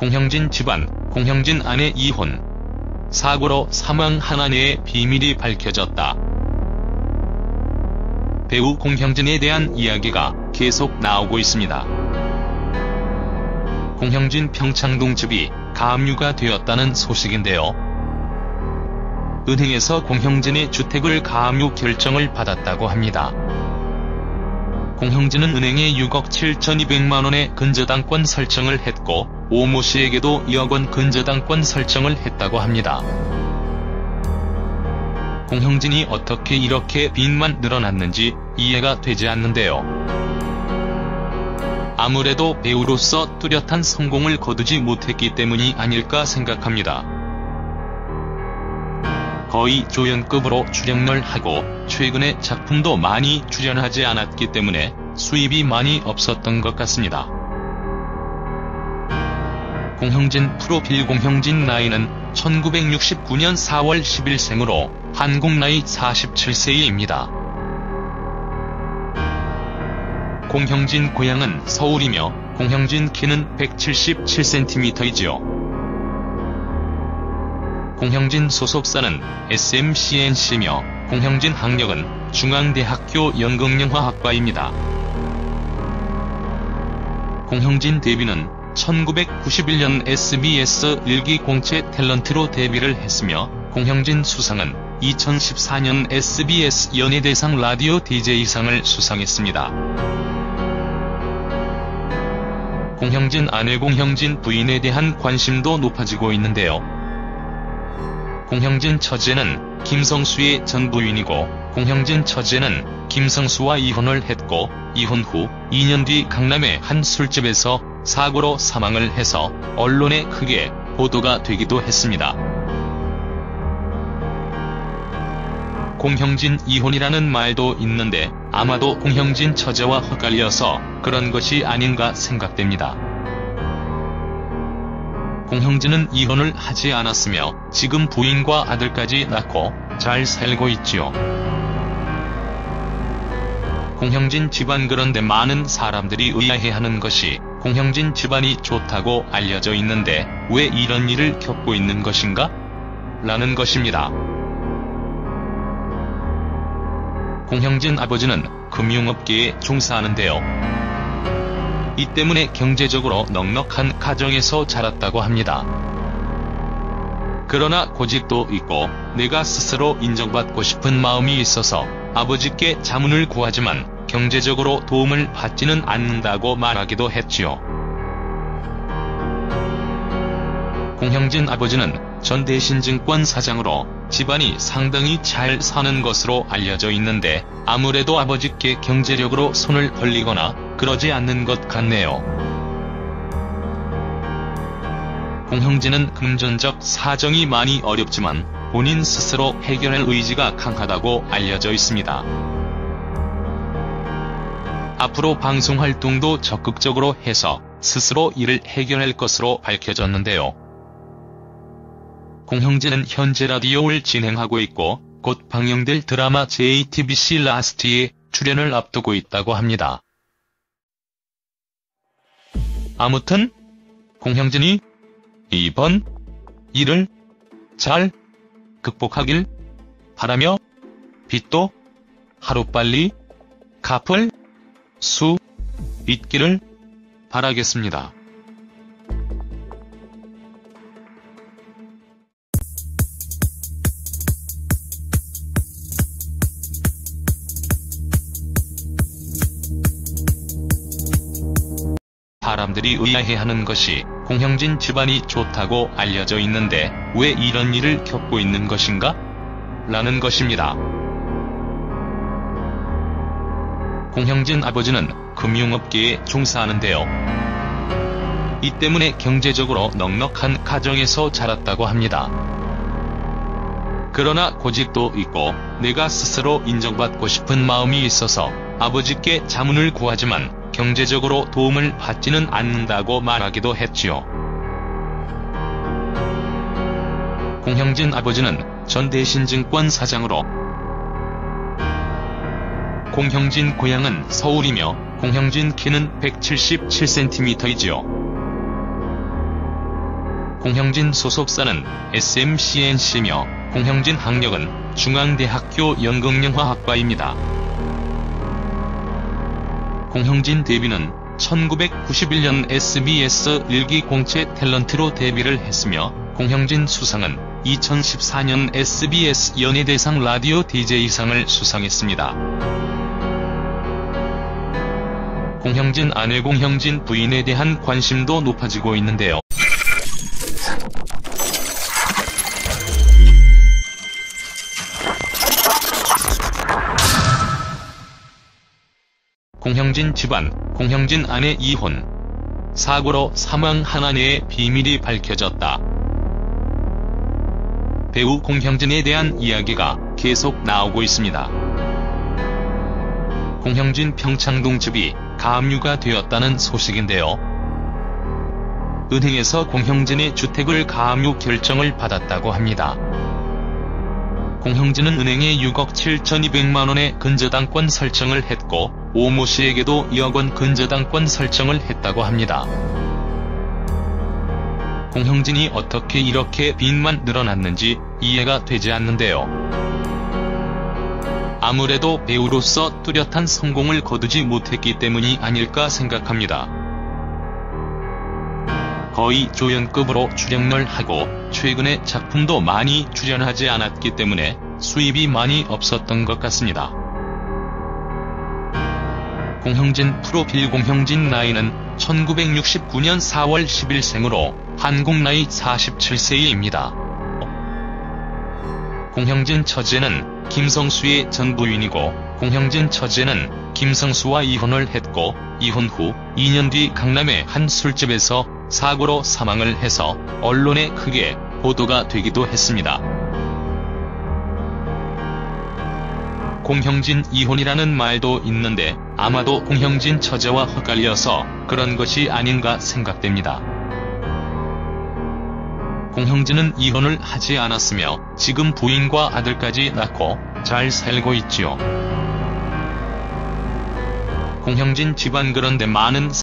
공형진 집안, 공형진 아내 이혼. 사고로 사망한 아내의 비밀이 밝혀졌다. 배우 공형진에 대한 이야기가 계속 나오고 있습니다. 공형진 평창동 집이 가압류가 되었다는 소식인데요. 은행에서 공형진의 주택을 가압류 결정을 받았다고 합니다. 공형진은 은행에 6억 7,200만원의 근저당권 설정을 했고 오모 씨에게도 2억원 근저당권 설정을 했다고 합니다. 공형진이 어떻게 이렇게 빚만 늘어났는지 이해가 되지 않는데요. 아무래도 배우로서 뚜렷한 성공을 거두지 못했기 때문이 아닐까 생각합니다. 거의 조연급으로 출연을 하고 최근에 작품도 많이 출연하지 않았기 때문에 수입이 많이 없었던 것 같습니다. 공형진 프로필. 공형진 나이는 1969년 4월 10일 생으로 한국 나이 47세입니다. 공형진 고향은 서울이며 공형진 키는 177cm이지요. 공형진 소속사는 SMCNC며 공형진 학력은 중앙대학교 연극영화학과입니다. 공형진 데뷔는 1991년 SBS 일기 공채 탤런트로 데뷔를 했으며 공형진 수상은 2014년 SBS 연예대상 라디오 DJ상을 수상했습니다. 공형진 아내 공형진 부인에 대한 관심도 높아지고 있는데요. 공형진 처제는 김성수의 전 부인이고 공형진 처제는 김성수와 이혼을 했고 이혼 후 2년 뒤 강남의 한 술집에서 사고로 사망을 해서 언론에 크게 보도가 되기도 했습니다. 공형진 이혼이라는 말도 있는데 아마도 공형진 처제와 헷갈려서 그런 것이 아닌가 생각됩니다. 공형진은 이혼을 하지 않았으며 지금 부인과 아들까지 낳고 잘 살고 있지요. 공형진 집안. 그런데 많은 사람들이 의아해하는 것이 공형진 집안이 좋다고 알려져 있는데 왜 이런 일을 겪고 있는 것인가? 라는 것입니다. 공형진 아버지는 금융업계에 종사하는데요. 이 때문에 경제적으로 넉넉한 가정에서 자랐다고 합니다. 그러나 고집도 있고 내가 스스로 인정받고 싶은 마음이 있어서 아버지께 자문을 구하지만 경제적으로 도움을 받지는 않는다고 말하기도 했지요. 공형진 아버지는 전대신증권 사장으로 집안이 상당히 잘 사는 것으로 알려져 있는데 아무래도 아버지께 경제력으로 손을 벌리거나 그러지 않는 것 같네요. 공형진은 금전적 사정이 많이 어렵지만 본인 스스로 해결할 의지가 강하다고 알려져 있습니다. 앞으로 방송 활동도 적극적으로 해서 스스로 일을 해결할 것으로 밝혀졌는데요. 공형진은 현재 라디오를 진행하고 있고 곧 방영될 드라마 JTBC 라스트에 출연을 앞두고 있다고 합니다. 아무튼 공형진이 이번 일을 잘 극복하길 바라며 빚도 하루빨리 갚을 수 있기를 바라겠습니다. 사람들이 의아해하는 것이 공형진 집안이 좋다고 알려져 있는데 왜 이런 일을 겪고 있는 것인가? 라는 것입니다. 공형진 아버지는 금융업계에 종사하는데요. 이 때문에 경제적으로 넉넉한 가정에서 자랐다고 합니다. 그러나 고집도 있고 내가 스스로 인정받고 싶은 마음이 있어서 아버지께 자문을 구하지만 경제적으로 도움을 받지는 않는다고 말하기도 했지요. 공형진 아버지는 전대신증권 사장으로 공형진 고향은 서울이며 공형진 키는 177cm이지요. 공형진 소속사는 SMCNC며 공형진 학력은 중앙대학교 연극영화학과입니다. 공형진 데뷔는 1991년 SBS 일기 공채 탤런트로 데뷔를 했으며 공형진 수상은 2014년 SBS 연예대상 라디오 DJ상을 수상했습니다. 공형진 아내 공형진 부인에 대한 관심도 높아지고 있는데요. 공형진 집안, 공형진 아내 이혼. 사고로 사망한 아내의 비밀이 밝혀졌다. 배우 공형진에 대한 이야기가 계속 나오고 있습니다. 공형진 평창동 집이 가압류가 되었다는 소식인데요. 은행에서 공형진의 주택을 가압류 결정을 받았다고 합니다. 공형진은 은행에 6억 7,200만원의 근저당권 설정을 했고 오모 씨에게도 2억원 근저당권 설정을 했다고 합니다. 공형진이 어떻게 이렇게 빚만 늘어났는지 이해가 되지 않는데요. 아무래도 배우로서 뚜렷한 성공을 거두지 못했기 때문이 아닐까 생각합니다. 거의 조연급으로 출연을 하고 최근에 작품도 많이 출연하지 않았기 때문에 수입이 많이 없었던 것 같습니다. 공형진 프로필 공형진 나이는 1969년 4월 10일생으로 한국 나이 47세입니다. 공형진 처제는 김성수의 전 부인이고 공형진 처제는 김성수와 이혼을 했고 이혼 후 2년 뒤 강남의 한 술집에서 사고로 사망을 해서 언론에 크게 보도가 되기도 했습니다. 공형진 이혼이라는 말도 있는데 아마도 공형진 처제와 헷갈려서 그런 것이 아닌가 생각됩니다. 공형진은 이혼을 하지 않았으며 지금 부인과 아들까지 낳고 잘 살고 있지요. 공형진 집안 그런데 많은